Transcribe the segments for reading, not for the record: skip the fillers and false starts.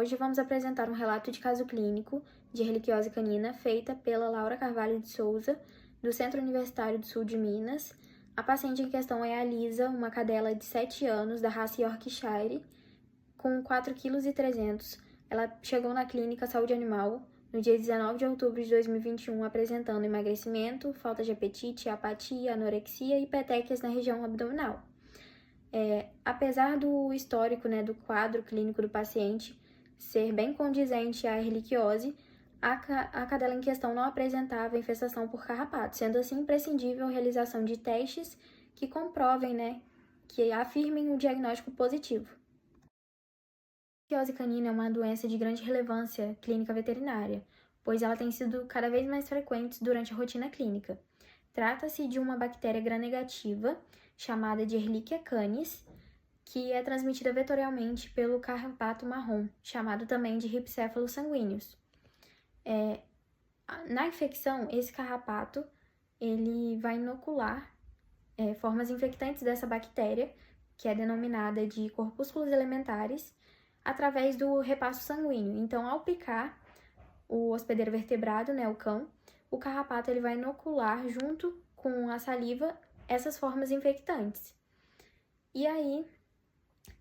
hoje vamos apresentar um relato de caso clínico de erliquiose canina feita pela Laura Carvalho de Souza, do Centro Universitário do Sul de Minas. A paciente em questão é a Lisa, uma cadela de 7 anos da raça Yorkshire, com 4,3 kg. Ela chegou na clínica Saúde Animal no dia 19 de outubro de 2021, apresentando emagrecimento, falta de apetite, apatia, anorexia e petequias na região abdominal. Apesar do histórico, do quadro clínico do paciente ser bem condizente à erliquiose, a cadela em questão não apresentava infestação por carrapato, sendo assim imprescindível a realização de testes que comprovem, que afirmem o diagnóstico positivo. A erliquiose canina é uma doença de grande relevância clínica veterinária, pois ela tem sido cada vez mais frequente durante a rotina clínica. Trata-se de uma bactéria gram-negativa, chamada de Ehrlichia canis, que é transmitida vetorialmente pelo carrapato marrom, chamado também de Rhipicephalus sanguineus. Na infecção, esse carrapato ele vai inocular formas infectantes dessa bactéria, que é denominada de corpúsculos elementares, através do repasto sanguíneo. Então, ao picar o hospedeiro vertebrado, o cão, o carrapato ele vai inocular junto com a saliva essas formas infectantes. E aí,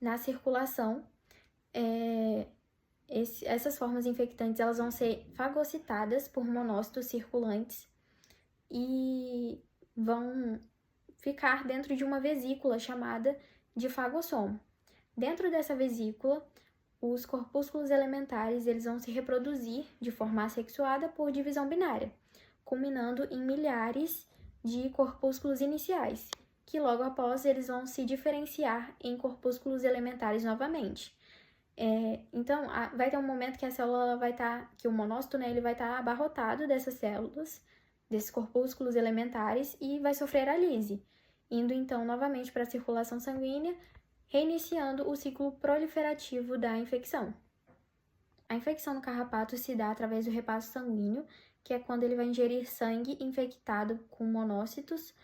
na circulação, essas formas infectantes elas vão ser fagocitadas por monócitos circulantes e vão ficar dentro de uma vesícula chamada de fagossomo. Dentro dessa vesícula, os corpúsculos elementares eles vão se reproduzir de forma assexuada por divisão binária, culminando em milhares de corpúsculos iniciais, que logo após eles vão se diferenciar em corpúsculos elementares novamente. Então, vai ter um momento que a célula vai estar, que o monócito, ele vai estar abarrotado dessas células, desses corpúsculos elementares, e vai sofrer a lise, indo então novamente para a circulação sanguínea, reiniciando o ciclo proliferativo da infecção. A infecção no carrapato se dá através do repasto sanguíneo, que é quando ele vai ingerir sangue infectado com monócitos,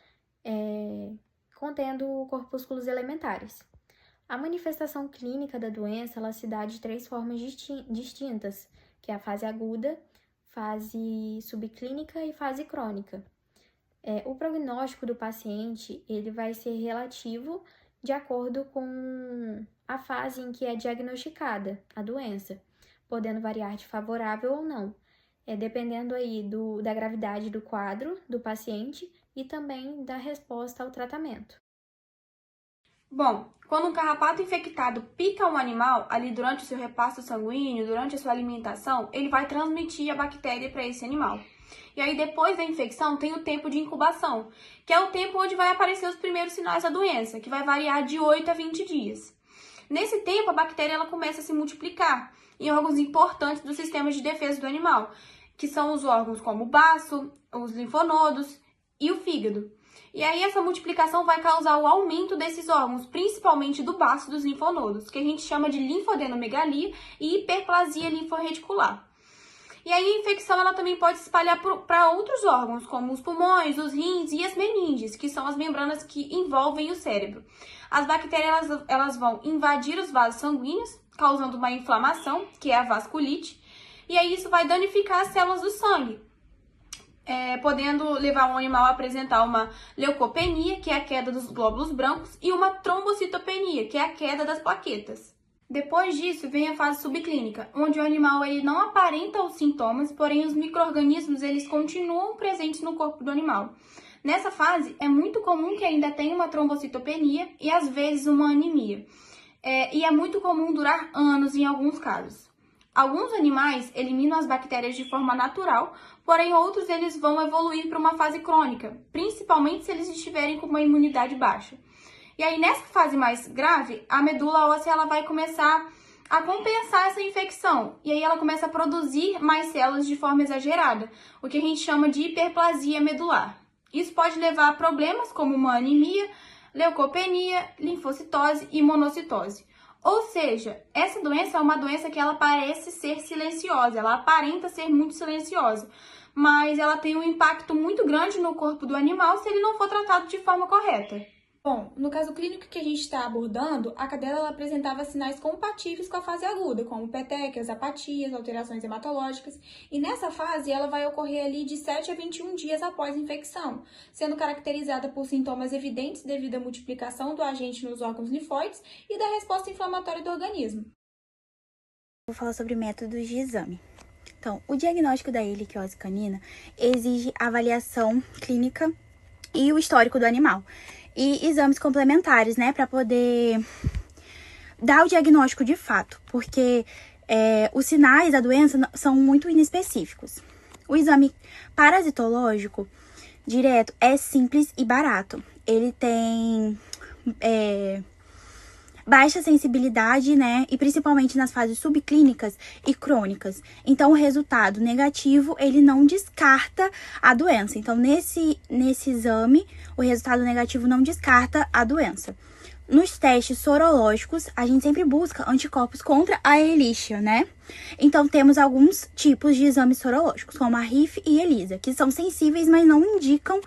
contendo corpúsculos elementares. A manifestação clínica da doença ela se dá de 3 formas distintas, que é a fase aguda, fase subclínica e fase crônica. O prognóstico do paciente ele vai ser relativo de acordo com a fase em que é diagnosticada a doença, podendo variar de favorável ou não, dependendo aí da gravidade do quadro do paciente e também da resposta ao tratamento. Bom, quando um carrapato infectado pica um animal ali durante o seu repasto sanguíneo, durante a sua alimentação, ele vai transmitir a bactéria para esse animal. E aí, depois da infecção, tem o tempo de incubação, que é o tempo onde vai aparecer os primeiros sinais da doença, que vai variar de 8 a 20 dias. Nesse tempo, a bactéria ela começa a se multiplicar em órgãos importantes do sistema de defesa do animal, que são os órgãos como o baço, os linfonodos e o fígado. E aí, essa multiplicação vai causar o aumento desses órgãos, principalmente do baço dos linfonodos, que a gente chama de linfadenomegalia e hiperplasia linforreticular. E aí a infecção ela também pode se espalhar para outros órgãos, como os pulmões, os rins e as meninges, que são as membranas que envolvem o cérebro. As bactérias elas vão invadir os vasos sanguíneos, causando uma inflamação, que é a vasculite, e aí isso vai danificar as células do sangue, podendo levar o animal a apresentar uma leucopenia, que é a queda dos glóbulos brancos, e uma trombocitopenia, que é a queda das plaquetas. Depois disso, vem a fase subclínica, onde o animal ele não aparenta os sintomas, porém os micro-organismos eles continuam presentes no corpo do animal. Nessa fase, é muito comum que ainda tenha uma trombocitopenia e às vezes uma anemia. E é muito comum durar anos em alguns casos. Alguns animais eliminam as bactérias de forma natural, porém outros eles vão evoluir para uma fase crônica, principalmente se eles estiverem com uma imunidade baixa. E aí, nessa fase mais grave, a medula óssea ela vai começar a compensar essa infecção. E aí, ela começa a produzir mais células de forma exagerada, o que a gente chama de hiperplasia medular. Isso pode levar a problemas como uma anemia, leucopenia, linfocitose e monocitose. Ou seja, essa doença é uma doença que ela parece ser silenciosa, ela aparenta ser muito silenciosa, mas ela tem um impacto muito grande no corpo do animal se ele não for tratado de forma correta. Bom, no caso clínico que a gente está abordando, a cadela ela apresentava sinais compatíveis com a fase aguda, como petequias, apatias, alterações hematológicas, e nessa fase ela vai ocorrer ali de 7 a 21 dias após a infecção, sendo caracterizada por sintomas evidentes devido à multiplicação do agente nos órgãos linfóides e da resposta inflamatória do organismo. Vou falar sobre métodos de exame. Então, o diagnóstico da erliquiose canina exige avaliação clínica e o histórico do animal. E exames complementares, né, para poder dar o diagnóstico de fato, porque os sinais da doença são muito inespecíficos. O exame parasitológico direto é simples e barato. Ele tem baixa sensibilidade, né, e principalmente nas fases subclínicas e crônicas. Então, o resultado negativo, ele não descarta a doença. Então, nesse exame, o resultado negativo não descarta a doença. Nos testes sorológicos, a gente sempre busca anticorpos contra a Ehrlichia, né? Então, temos alguns tipos de exames sorológicos, como a RIF e ELISA, que são sensíveis, mas não indicam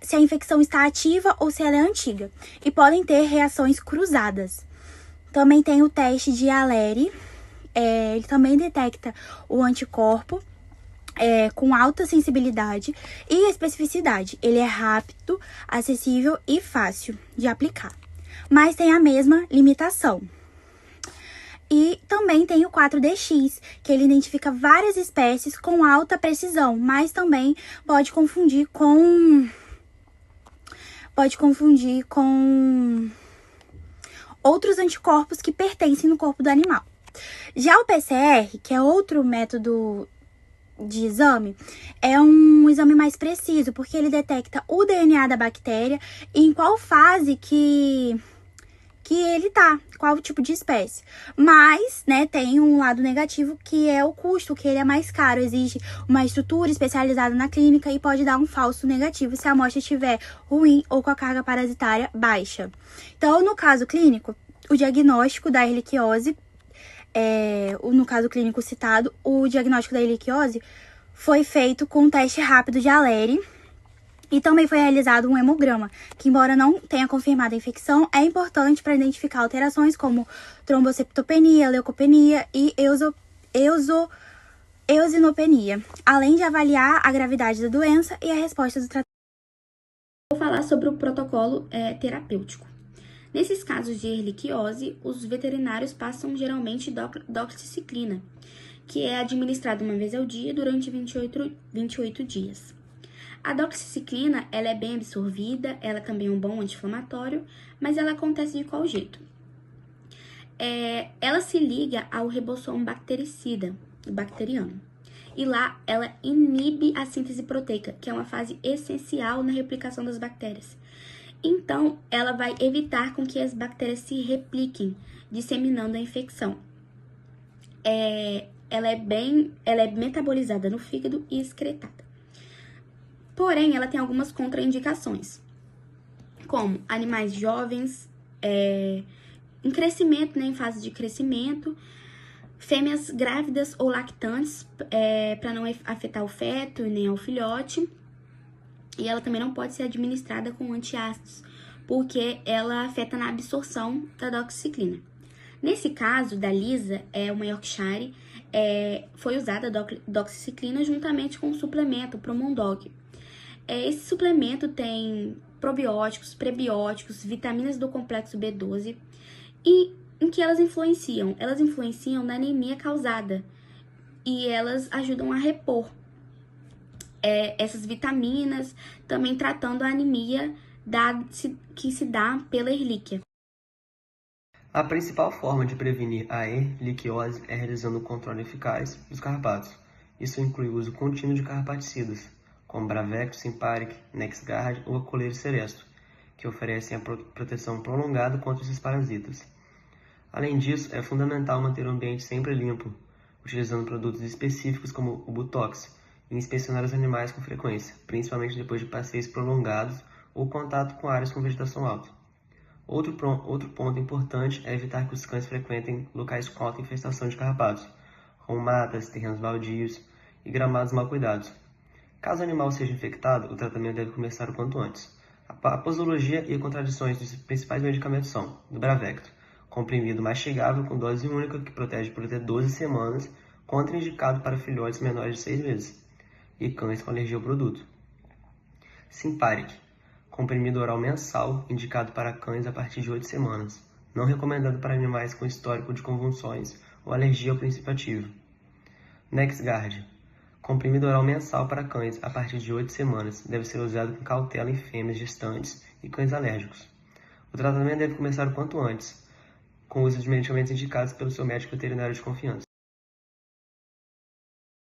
se a infecção está ativa ou se ela é antiga. E podem ter reações cruzadas. Também tem o teste de Alere, ele também detecta o anticorpo, com alta sensibilidade e especificidade. Ele é rápido, acessível e fácil de aplicar, mas tem a mesma limitação. E também tem o 4DX, que ele identifica várias espécies com alta precisão, mas também pode confundir com outros anticorpos que pertencem no corpo do animal. Já o PCR, que é outro método de exame, é um exame mais preciso, porque ele detecta o DNA da bactéria e em qual fase que ele tá, qual tipo de espécie. Mas, né, tem um lado negativo, que é o custo, que ele é mais caro, exige uma estrutura especializada na clínica e pode dar um falso negativo se a amostra estiver ruim ou com a carga parasitária baixa. Então, no caso clínico, o diagnóstico da erliquiose, no caso clínico citado, o diagnóstico da erliquiose foi feito com um teste rápido de Alere. E também foi realizado um hemograma, que embora não tenha confirmado a infecção, é importante para identificar alterações como trombocitopenia, leucopenia e eosinopenia, além de avaliar a gravidade da doença e a resposta do tratamento. Vou falar sobre o protocolo terapêutico. Nesses casos de erliquiose, os veterinários passam geralmente doxiciclina, que é administrada uma vez ao dia durante 28 dias. A doxiciclina, ela é bem absorvida, ela também é um bom anti-inflamatório, mas ela acontece de qual jeito? Ela se liga ao ribossomo bacteriano. E lá, ela inibe a síntese proteica, que é uma fase essencial na replicação das bactérias. Então, ela vai evitar com que as bactérias se repliquem, disseminando a infecção. Ela é metabolizada no fígado e excretada. Porém, ela tem algumas contraindicações, como animais jovens, em crescimento, né, em fase de crescimento, fêmeas grávidas ou lactantes, para não afetar o feto e nem ao filhote. E ela também não pode ser administrada com antiácidos, porque ela afeta na absorção da doxiciclina. Nesse caso, da Lisa, uma Yorkshire, foi usada a doxiciclina juntamente com o suplemento Promondog. Esse suplemento tem probióticos, prebióticos, vitaminas do complexo B12 e em que elas influenciam? Elas influenciam na anemia causada e elas ajudam a repor essas vitaminas, também tratando a anemia que se dá pela Ehrlichia. A principal forma de prevenir a erliquiose é realizando um controle eficaz dos carrapatos. Isso inclui o uso contínuo de carrapaticidas, como Bravecto, Simparic, NexGard ou a coleira Seresto, que oferecem a proteção prolongada contra esses parasitas. Além disso, é fundamental manter o ambiente sempre limpo, utilizando produtos específicos como o Butox, e inspecionar os animais com frequência, principalmente depois de passeios prolongados ou contato com áreas com vegetação alta. Outro ponto importante é evitar que os cães frequentem locais com alta infestação de carrapatos, como matas, terrenos baldios e gramados mal cuidados. Caso o animal seja infectado, o tratamento deve começar o quanto antes. A posologia e contradições dos principais medicamentos são: do Bravecto, comprimido mastigável com dose única que protege por até 12 semanas, contraindicado para filhotes menores de 6 meses e cães com alergia ao produto. Simparic, comprimido oral mensal, indicado para cães a partir de 8 semanas, não recomendado para animais com histórico de convulsões ou alergia ao princípio ativo. Nexgard, comprimido oral mensal para cães a partir de 8 semanas, deve ser usado com cautela em fêmeas gestantes e cães alérgicos. O tratamento deve começar o quanto antes, com o uso de medicamentos indicados pelo seu médico veterinário de confiança.